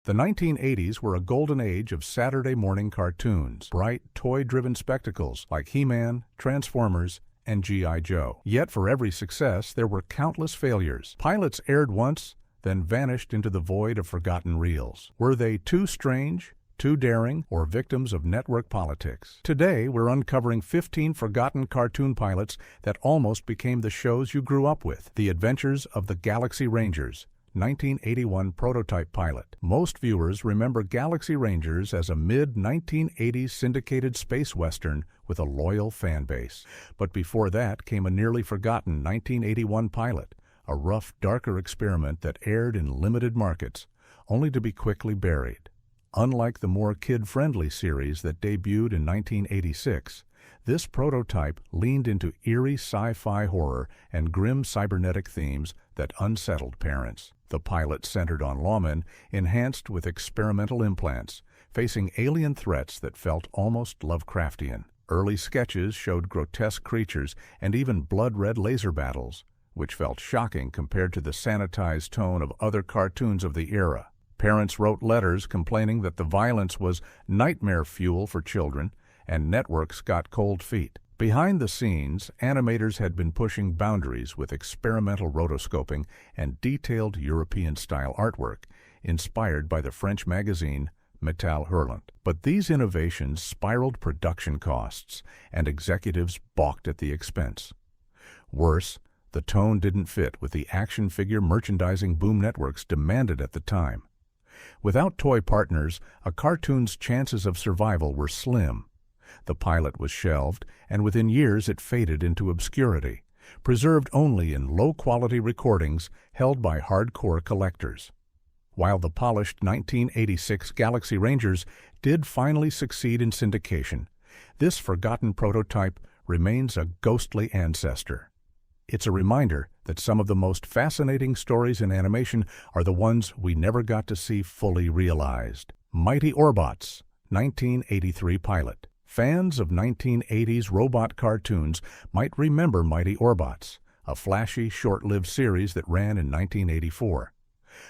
The 1980s were a golden age of Saturday morning cartoons, bright, toy-driven spectacles like He-Man, Transformers, and G.I. Joe. Yet for every success, there were countless failures. Pilots aired once, then vanished into the void of forgotten reels. Were they too strange, too daring, or victims of network politics? Today, we're uncovering 15 forgotten cartoon pilots that almost became the shows you grew up with. The Adventures of the Galaxy Rangers, 1981 prototype pilot. Most viewers remember Galaxy Rangers as a mid-1980s syndicated space western with a loyal fan base. But before that came a nearly forgotten 1981 pilot, a rough, darker experiment that aired in limited markets, only to be quickly buried. Unlike the more kid-friendly series that debuted in 1986, this prototype leaned into eerie sci-fi horror and grim cybernetic themes that unsettled parents. The pilot centered on lawmen, enhanced with experimental implants, facing alien threats that felt almost Lovecraftian. Early sketches showed grotesque creatures and even blood-red laser battles, which felt shocking compared to the sanitized tone of other cartoons of the era. Parents wrote letters complaining that the violence was nightmare fuel for children, and networks got cold feet. Behind the scenes, animators had been pushing boundaries with experimental rotoscoping and detailed European-style artwork, inspired by the French magazine Metal Hurlant. But these innovations spiraled production costs, and executives balked at the expense. Worse, the tone didn't fit with the action figure merchandising boom networks demanded at the time. Without toy partners, a cartoon's chances of survival were slim. The pilot was shelved, and within years it faded into obscurity, preserved only in low-quality recordings held by hardcore collectors. While the polished 1986 Galaxy Rangers did finally succeed in syndication, this forgotten prototype remains a ghostly ancestor. It's a reminder that some of the most fascinating stories in animation are the ones we never got to see fully realized. Mighty Orbots, 1983 pilot. Fans of 1980s robot cartoons might remember Mighty Orbots, a flashy, short-lived series that ran in 1984.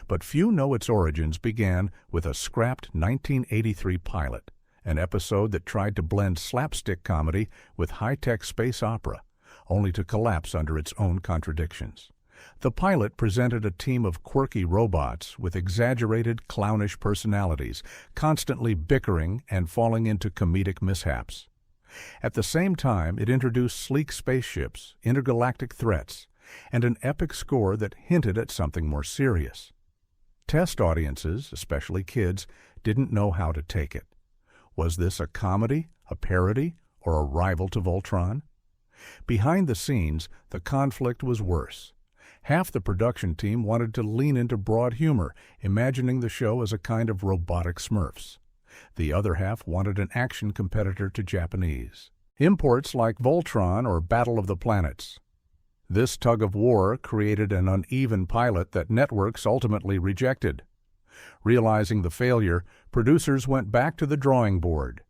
But few know its origins began with a scrapped 1983 pilot, an episode that tried to blend slapstick comedy with high-tech space opera, only to collapse under its own contradictions. The pilot presented a team of quirky robots with exaggerated, clownish personalities, constantly bickering and falling into comedic mishaps. At the same time, it introduced sleek spaceships, intergalactic threats, and an epic score that hinted at something more serious. Test audiences, especially kids, didn't know how to take it. Was this a comedy, a parody, or a rival to Voltron? Behind the scenes, the conflict was worse. Half the production team wanted to lean into broad humor, imagining the show as a kind of robotic Smurfs. The other half wanted an action competitor to Japanese. Imports like Voltron or Battle of the Planets. This tug-of-war created an uneven pilot that networks ultimately rejected. Realizing the failure, producers went back to the drawing board.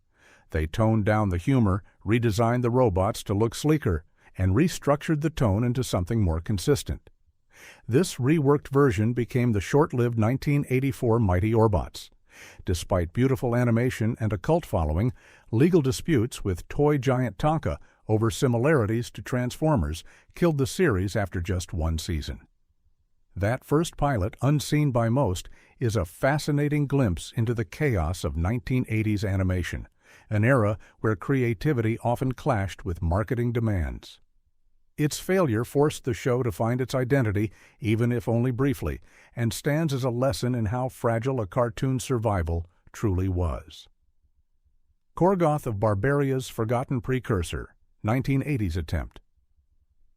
They toned down the humor, redesigned the robots to look sleeker, and restructured the tone into something more consistent. This reworked version became the short-lived 1984 Mighty Orbots. Despite beautiful animation and a cult following, legal disputes with toy giant Tonka over similarities to Transformers killed the series after just one season. That first pilot, unseen by most, is a fascinating glimpse into the chaos of 1980s animation, an era where creativity often clashed with marketing demands. Its failure forced the show to find its identity, even if only briefly, and stands as a lesson in how fragile a cartoon's survival truly was. Corgoth of Barbaria's forgotten precursor, 1980s attempt.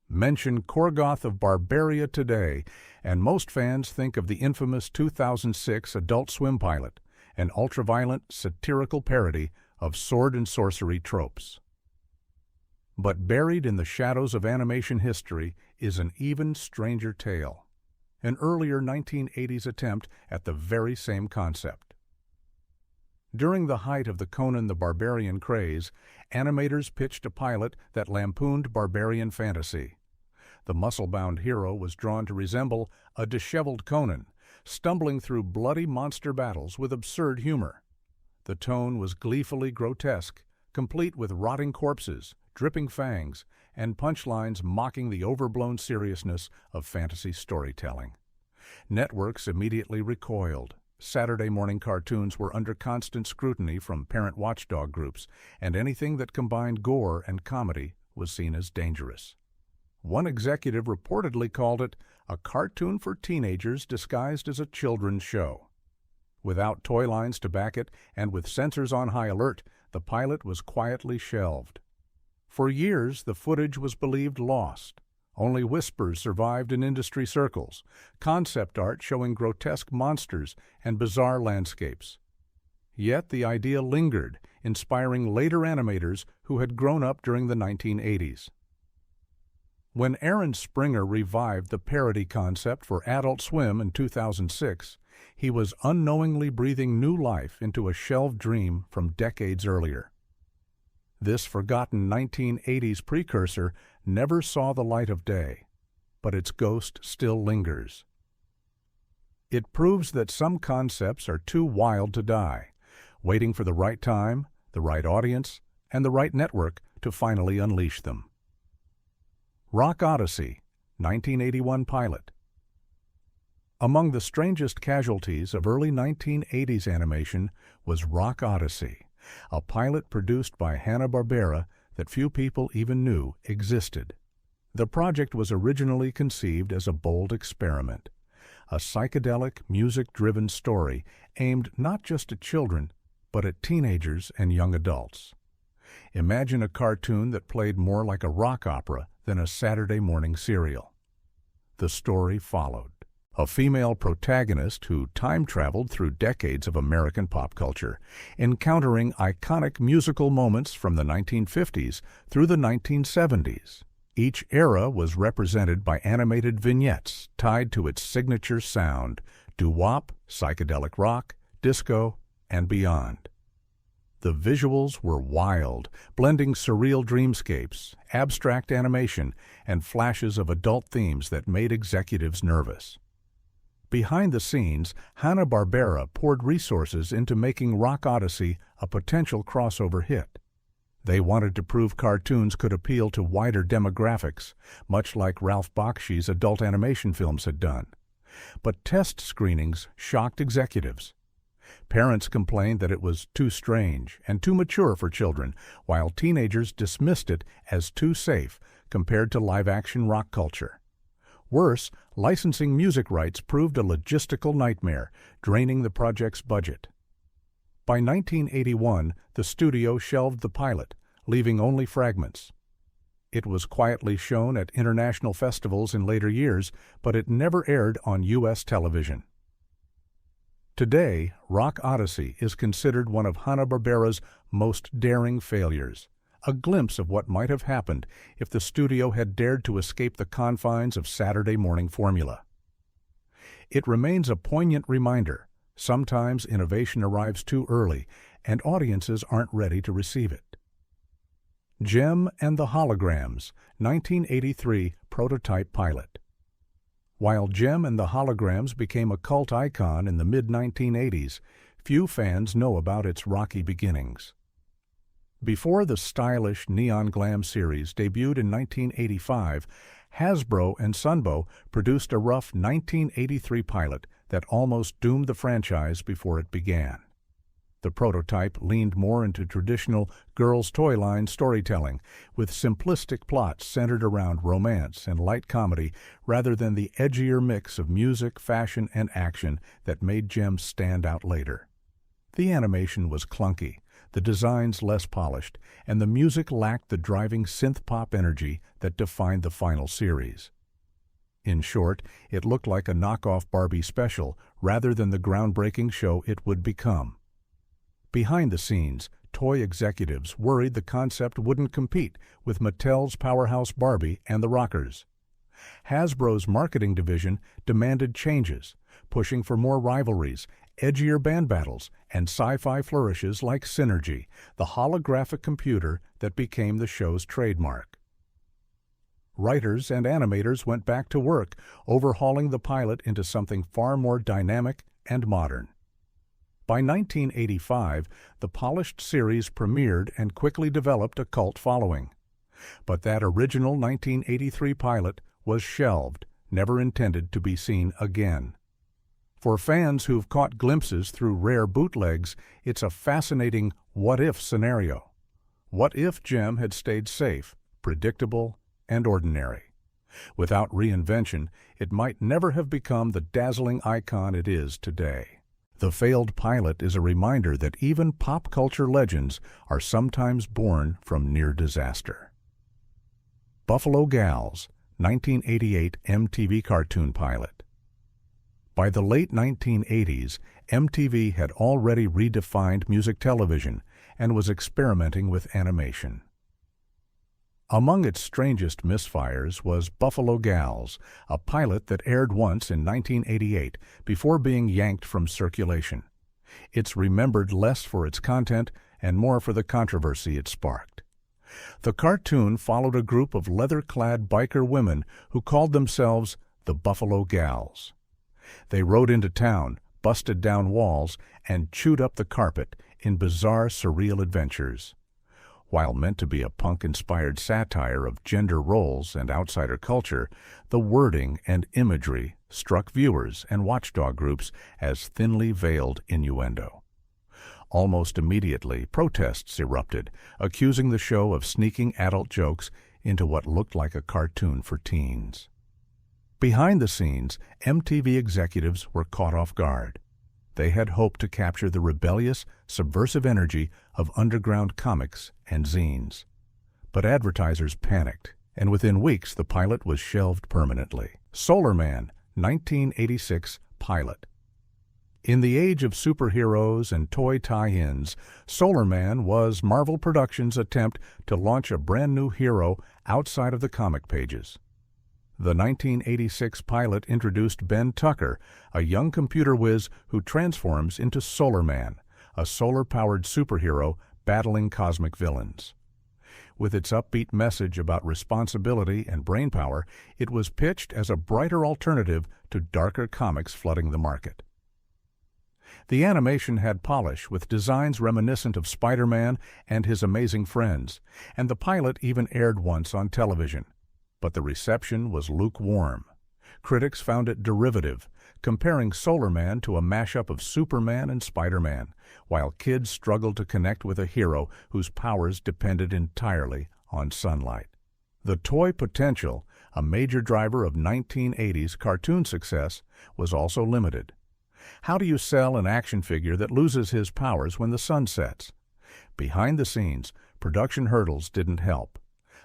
Mention Corgoth of Barbaria today, and most fans think of the infamous 2006 Adult Swim pilot, an ultraviolent, satirical parody of sword and sorcery tropes. But buried in the shadows of animation history is an even stranger tale, an earlier 1980s attempt at the very same concept. During the height of the Conan the Barbarian craze, animators pitched a pilot that lampooned barbarian fantasy. The muscle-bound hero was drawn to resemble a disheveled Conan, stumbling through bloody monster battles with absurd humor. The tone was gleefully grotesque, complete with rotting corpses, dripping fangs, and punchlines mocking the overblown seriousness of fantasy storytelling. Networks immediately recoiled. Saturday morning cartoons were under constant scrutiny from parent watchdog groups, and anything that combined gore and comedy was seen as dangerous. One executive reportedly called it a cartoon for teenagers disguised as a children's show. Without toy lines to back it and with censors on high alert, the pilot was quietly shelved. For years, the footage was believed lost. Only whispers survived in industry circles, concept art showing grotesque monsters and bizarre landscapes. Yet the idea lingered, inspiring later animators who had grown up during the 1980s. When Aaron Springer revived the parody concept for Adult Swim in 2006, he was unknowingly breathing new life into a shelved dream from decades earlier. This forgotten 1980s precursor never saw the light of day, but its ghost still lingers. It proves that some concepts are too wild to die, waiting for the right time, the right audience, and the right network to finally unleash them. Rock Odyssey, 1981 pilot. Among the strangest casualties of early 1980s animation was Rock Odyssey, a pilot produced by Hanna-Barbera that few people even knew existed. The project was originally conceived as a bold experiment, a psychedelic, music-driven story aimed not just at children, but at teenagers and young adults. Imagine a cartoon that played more like a rock opera than a Saturday morning serial. The story followed. A female protagonist who time-traveled through decades of American pop culture, encountering iconic musical moments from the 1950s through the 1970s. Each era was represented by animated vignettes tied to its signature sound, doo-wop, psychedelic rock, disco, and beyond. The visuals were wild, blending surreal dreamscapes, abstract animation, and flashes of adult themes that made executives nervous. Behind the scenes, Hanna-Barbera poured resources into making Rock Odyssey a potential crossover hit. They wanted to prove cartoons could appeal to wider demographics, much like Ralph Bakshi's adult animation films had done. But test screenings shocked executives. Parents complained that it was too strange and too mature for children, while teenagers dismissed it as too safe compared to live-action rock culture. Worse, licensing music rights proved a logistical nightmare, draining the project's budget. By 1981, the studio shelved the pilot, leaving only fragments. It was quietly shown at international festivals in later years, but it never aired on U.S. television. Today, Rock Odyssey is considered one of Hanna-Barbera's most daring failures, a glimpse of what might have happened if the studio had dared to escape the confines of Saturday morning formula. It remains a poignant reminder. Sometimes innovation arrives too early, and audiences aren't ready to receive it. Jem and the Holograms, 1983 prototype pilot. While Jem and the Holograms became a cult icon in the mid-1980s, few fans know about its rocky beginnings. Before the stylish neon glam series debuted in 1985, Hasbro and Sunbow produced a rough 1983 pilot that almost doomed the franchise before it began. The prototype leaned more into traditional girls' toy line storytelling, with simplistic plots centered around romance and light comedy rather than the edgier mix of music, fashion, and action that made Jem stand out later. The animation was clunky, the designs less polished, and the music lacked the driving synth-pop energy that defined the final series. In short, it looked like a knockoff Barbie special rather than the groundbreaking show it would become. Behind the scenes, toy executives worried the concept wouldn't compete with Mattel's powerhouse Barbie and the Rockers. Hasbro's marketing division demanded changes, pushing for more rivalries, edgier band battles, and sci-fi flourishes like Synergy, the holographic computer that became the show's trademark. writers and animators went back to work, overhauling the pilot into something far more dynamic and modern. By 1985, the polished series premiered and quickly developed a cult following. But that original 1983 pilot was shelved, never intended to be seen again. For fans who've caught glimpses through rare bootlegs, it's a fascinating what-if scenario. What if Jem had stayed safe, predictable, and ordinary? Without reinvention, it might never have become the dazzling icon it is today. The failed pilot is a reminder that even pop culture legends are sometimes born from near disaster. Buffalo Gals, 1988 MTV cartoon pilot. By the late 1980s, MTV had already redefined music television and was experimenting with animation. Among its strangest misfires was Buffalo Gals, a pilot that aired once in 1988 before being yanked from circulation. It's remembered less for its content and more for the controversy it sparked. The cartoon followed a group of leather-clad biker women who called themselves the Buffalo Gals. They rode into town, busted down walls, and chewed up the carpet in bizarre, surreal adventures. While meant to be a punk-inspired satire of gender roles and outsider culture, the wording and imagery struck viewers and watchdog groups as thinly veiled innuendo. Almost immediately, protests erupted, accusing the show of sneaking adult jokes into what looked like a cartoon for teens. Behind the scenes, MTV executives were caught off guard. They had hoped to capture the rebellious, subversive energy of underground comics and zines. But advertisers panicked, and within weeks the pilot was shelved permanently. Solarman, 1986 pilot. In the age of superheroes and toy tie-ins, Solarman was Marvel Productions' attempt to launch a brand new hero outside of the comic pages. The 1986 pilot introduced Ben Tucker, a young computer whiz who transforms into Solarman, a solar-powered superhero battling cosmic villains. With its upbeat message about responsibility and brainpower, it was pitched as a brighter alternative to darker comics flooding the market. The animation had polish, with designs reminiscent of Spider-Man and His Amazing Friends, and the pilot even aired once on television. But the reception was lukewarm. Critics found it derivative, comparing Solarman to a mashup of Superman and Spider-Man, while kids struggled to connect with a hero whose powers depended entirely on sunlight. The toy potential, a major driver of 1980s cartoon success, was also limited. How do you sell an action figure that loses his powers when the sun sets? Behind the scenes, production hurdles didn't help.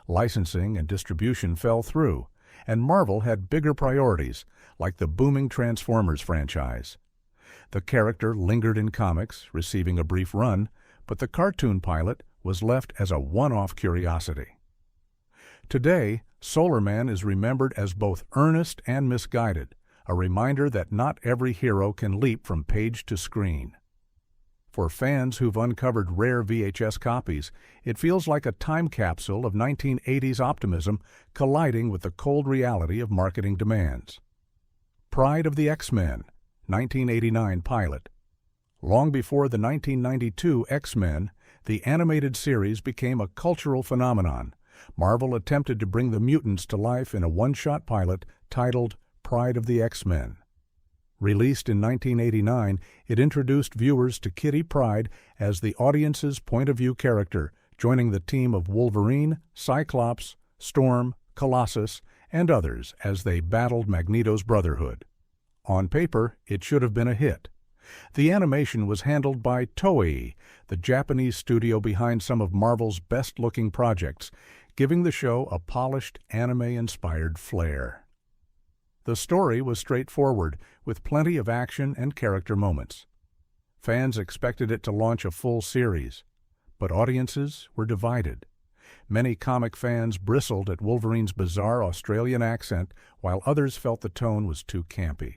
Licensing and distribution fell through, and Marvel had bigger priorities, like the booming Transformers franchise. The character lingered in comics, receiving a brief run, but the cartoon pilot was left as a one-off curiosity. Today, Solarman is remembered as both earnest and misguided, a reminder that not every hero can leap from page to screen. For fans who've uncovered rare VHS copies, it feels like a time capsule of 1980s optimism colliding with the cold reality of marketing demands. Pride of the X-Men, 1989 pilot. Long before the 1992 X-Men, the animated series became a cultural phenomenon. Marvel attempted to bring the mutants to life in a one-shot pilot titled Pride of the X-Men. Released in 1989, it introduced viewers to Kitty Pryde as the audience's point-of-view character, joining the team of Wolverine, Cyclops, Storm, Colossus, and others as they battled Magneto's Brotherhood. On paper, it should have been a hit. The animation was handled by Toei, the Japanese studio behind some of Marvel's best-looking projects, giving the show a polished, anime-inspired flair. The story was straightforward, with plenty of action and character moments. Fans expected it to launch a full series, but audiences were divided. Many comic fans bristled at Wolverine's bizarre Australian accent, while others felt the tone was too campy.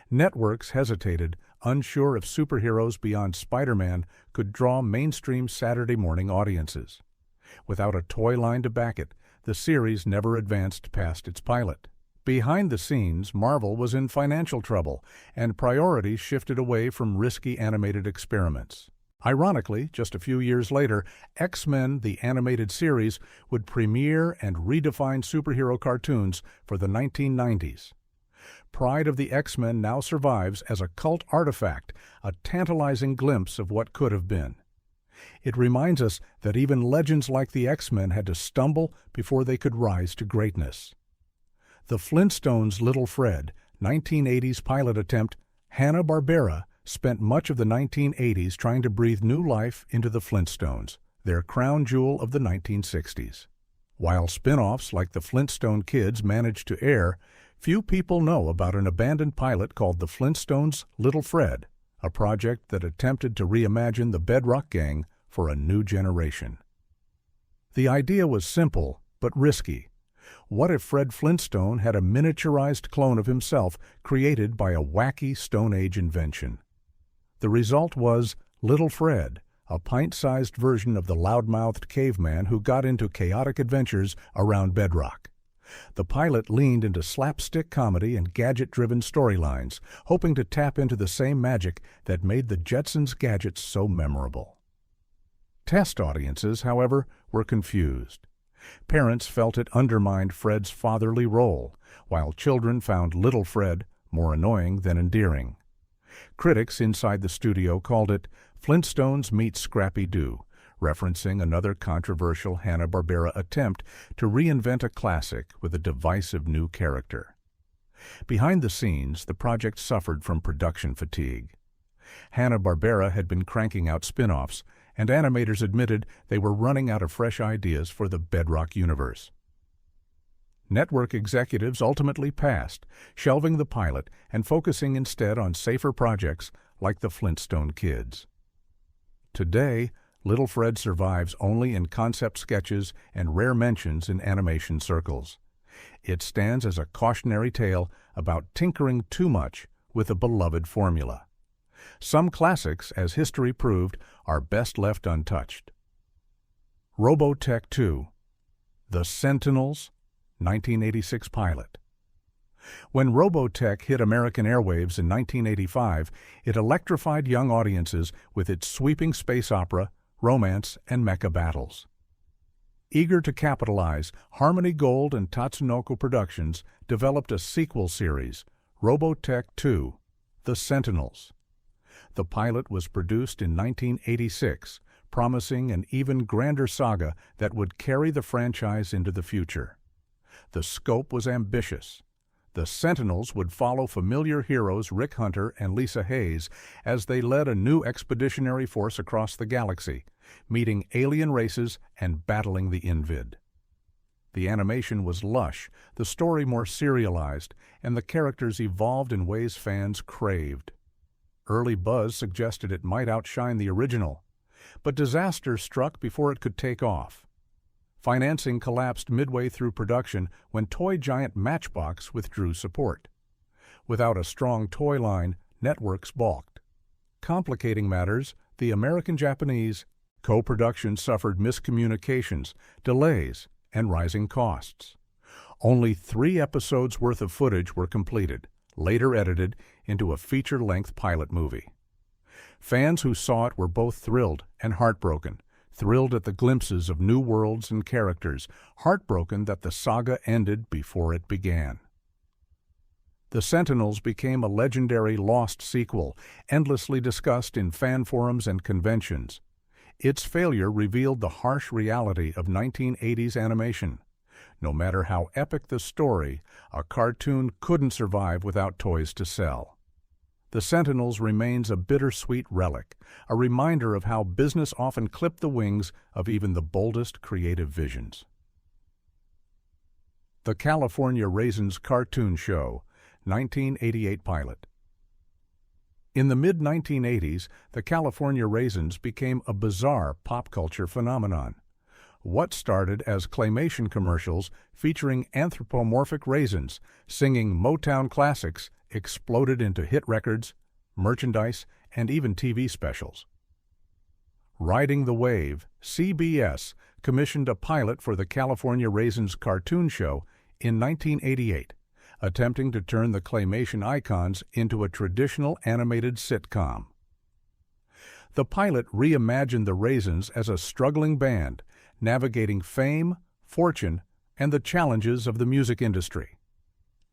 Networks hesitated, unsure if superheroes beyond Spider-Man could draw mainstream Saturday morning audiences. Without a toy line to back it, the series never advanced past its pilot. Behind the scenes, Marvel was in financial trouble, and priorities shifted away from risky animated experiments. Ironically, just a few years later, X-Men, the animated series, would premiere and redefine superhero cartoons for the 1990s. Pride of the X-Men now survives as a cult artifact, a tantalizing glimpse of what could have been. It reminds us that even legends like the X-Men had to stumble before they could rise to greatness. The Flintstones' Little Fred, 1980s pilot attempt, Hanna-Barbera, spent much of the 1980s trying to breathe new life into the Flintstones, their crown jewel of the 1960s. While spin-offs like the Flintstone Kids managed to air, few people know about an abandoned pilot called the Flintstones' Little Fred, a project that attempted to reimagine the Bedrock Gang for a new generation. The idea was simple, but risky. What if Fred Flintstone had a miniaturized clone of himself created by a wacky Stone Age invention? The result was Little Fred, a pint-sized version of the loudmouthed caveman who got into chaotic adventures around Bedrock. The pilot leaned into slapstick comedy and gadget-driven storylines, hoping to tap into the same magic that made the Jetsons' gadgets so memorable. Test audiences, however, were confused. Parents felt it undermined Fred's fatherly role, while children found Little Fred more annoying than endearing. Critics inside the studio called it Flintstones meets Scrappy-Doo, referencing another controversial Hanna-Barbera attempt to reinvent a classic with a divisive new character. Behind the scenes, the project suffered from production fatigue. Hanna-Barbera had been cranking out spin-offs, and animators admitted they were running out of fresh ideas for the Bedrock universe. Network executives ultimately passed, shelving the pilot and focusing instead on safer projects like the Flintstone Kids. Today, Little Fred survives only in concept sketches and rare mentions in animation circles. It stands as a cautionary tale about tinkering too much with a beloved formula. Some classics, as history proved, are best left untouched. Robotech II, The Sentinels, 1986 pilot. When Robotech hit American airwaves in 1985, it electrified young audiences with its sweeping space opera, romance, and mecha battles. Eager to capitalize, Harmony Gold and Tatsunoko Productions developed a sequel series, Robotech II, The Sentinels. The pilot was produced in 1986, promising an even grander saga that would carry the franchise into the future. The scope was ambitious. The Sentinels would follow familiar heroes Rick Hunter and Lisa Hayes as they led a new expeditionary force across the galaxy, meeting alien races and battling the Invid. The animation was lush, the story more serialized, and the characters evolved in ways fans craved. Early buzz suggested it might outshine the original, but disaster struck before it could take off. Financing collapsed midway through production when toy giant Matchbox withdrew support. Without a strong toy line, networks balked. Complicating matters, the American-Japanese co-production suffered miscommunications, delays, and rising costs. Only 3 episodes worth of footage were completed, later edited into a feature-length pilot movie. Fans who saw it were both thrilled and heartbroken, thrilled at the glimpses of new worlds and characters, heartbroken that the saga ended before it began. The Sentinels became a legendary lost sequel, endlessly discussed in fan forums and conventions. Its failure revealed the harsh reality of 1980s animation. No matter how epic the story, a cartoon couldn't survive without toys to sell. The Sentinels remains a bittersweet relic, a reminder of how business often clipped the wings of even the boldest creative visions. The California Raisins Cartoon Show, 1988 pilot. In the mid-1980s, the California Raisins became a bizarre pop culture phenomenon. What started as claymation commercials featuring anthropomorphic raisins singing Motown classics exploded into hit records, merchandise, and even TV specials. Riding the Wave, CBS commissioned a pilot for the California Raisins cartoon show in 1988, attempting to turn the claymation icons into a traditional animated sitcom. The pilot reimagined the Raisins as a struggling band, navigating fame, fortune, and the challenges of the music industry.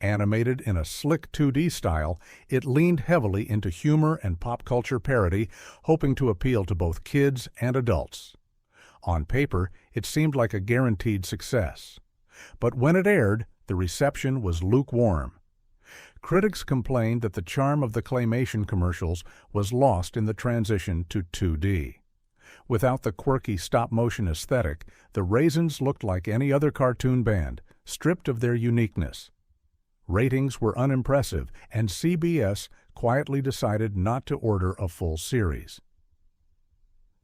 Animated in a slick 2D style, it leaned heavily into humor and pop culture parody, hoping to appeal to both kids and adults. On paper, it seemed like a guaranteed success. But when it aired, the reception was lukewarm. Critics complained that the charm of the claymation commercials was lost in the transition to 2D. Without the quirky stop-motion aesthetic, the Raisins looked like any other cartoon band, stripped of their uniqueness. Ratings were unimpressive, and CBS quietly decided not to order a full series.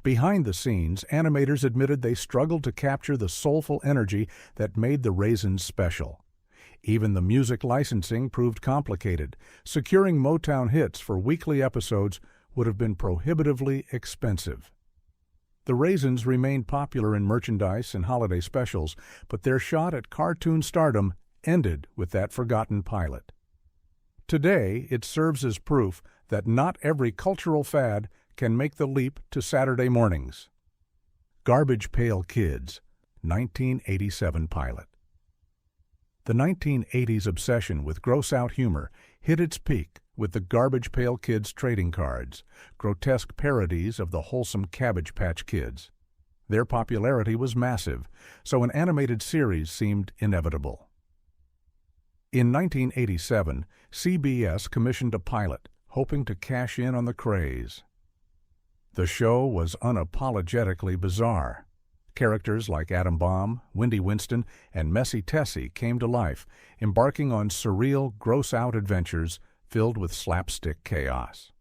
Behind the scenes, animators admitted they struggled to capture the soulful energy that made the Raisins special. Even the music licensing proved complicated. Securing Motown hits for weekly episodes would have been prohibitively expensive. The Raisins remained popular in merchandise and holiday specials, but their shot at cartoon stardom ended with that forgotten pilot. Today, it serves as proof that not every cultural fad can make the leap to Saturday mornings. Garbage Pail Kids, 1987 pilot. The 1980s obsession with gross-out humor hit its peak with the Garbage Pail Kids trading cards, grotesque parodies of the wholesome Cabbage Patch Kids. Their popularity was massive, so an animated series seemed inevitable. In 1987, CBS commissioned a pilot, hoping to cash in on the craze. The show was unapologetically bizarre. Characters like Atom Bomb, Windy Winston, and Messy Tessie came to life, embarking on surreal, gross-out adventures filled with slapstick chaos.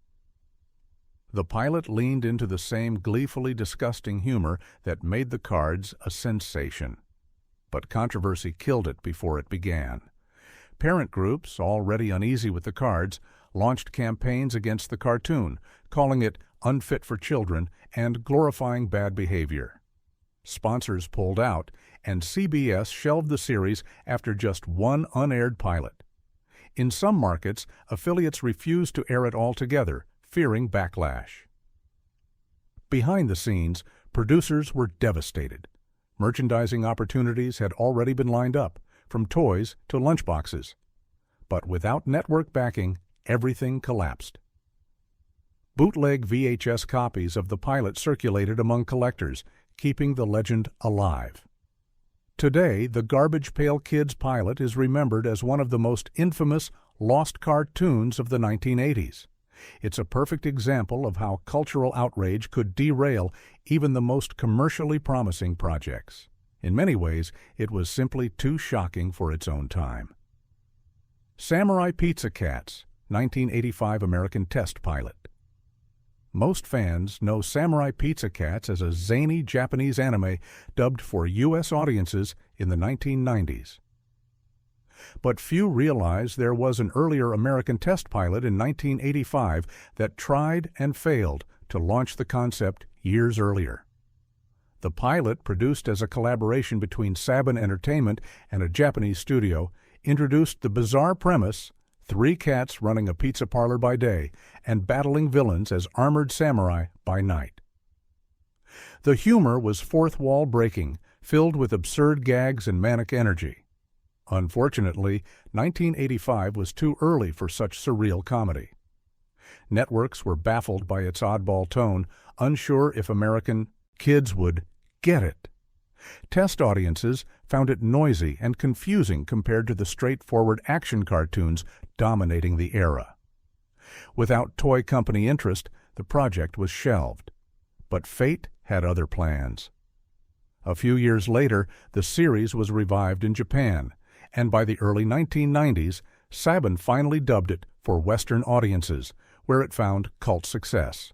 The pilot leaned into the same gleefully disgusting humor that made the cards a sensation. But controversy killed it before it began. Parent groups, already uneasy with the cards, launched campaigns against the cartoon, calling it unfit for children and glorifying bad behavior. Sponsors pulled out, and CBS shelved the series after just one unaired pilot. In some markets, affiliates refused to air it altogether, fearing backlash. Behind the scenes, producers were devastated. Merchandising opportunities had already been lined up, from toys to lunchboxes. But without network backing, everything collapsed. Bootleg VHS copies of the pilot circulated among collectors, keeping the legend alive. Today, the Garbage Pail Kids pilot is remembered as one of the most infamous lost cartoons of the 1980s. It's a perfect example of how cultural outrage could derail even the most commercially promising projects. In many ways, it was simply too shocking for its own time. Samurai Pizza Cats, 1985 American test pilot. Most fans know Samurai Pizza Cats as a zany Japanese anime dubbed for U.S. audiences in the 1990s. But few realize there was an earlier American test pilot in 1985 that tried and failed to launch the concept years earlier. The pilot, produced as a collaboration between Saban Entertainment and a Japanese studio, introduced the bizarre premise: 3 cats running a pizza parlor by day and battling villains as armored samurai by night. The humor was fourth-wall breaking, filled with absurd gags and manic energy. Unfortunately, 1985 was too early for such surreal comedy. Networks were baffled by its oddball tone, unsure if American kids would get it. Test audiences found it noisy and confusing compared to the straightforward action cartoons dominating the era. Without toy company interest, the project was shelved. But fate had other plans. A few years later, the series was revived in Japan, and by the early 1990s, Saban finally dubbed it for Western audiences, where it found cult success.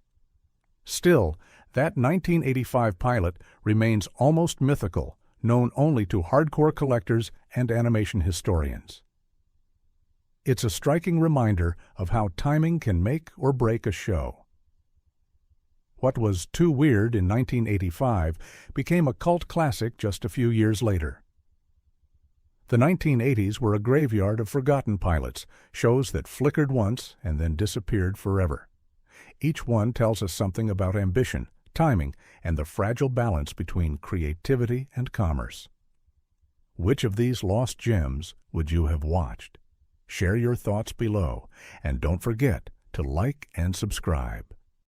Still, that 1985 pilot remains almost mythical, known only to hardcore collectors and animation historians. It's a striking reminder of how timing can make or break a show. What was too weird in 1985 became a cult classic just a few years later. The 1980s were a graveyard of forgotten pilots, shows that flickered once and then disappeared forever. Each one tells us something about ambition, timing, and the fragile balance between creativity and commerce. Which of these lost gems would you have watched? Share your thoughts below, and don't forget to like and subscribe.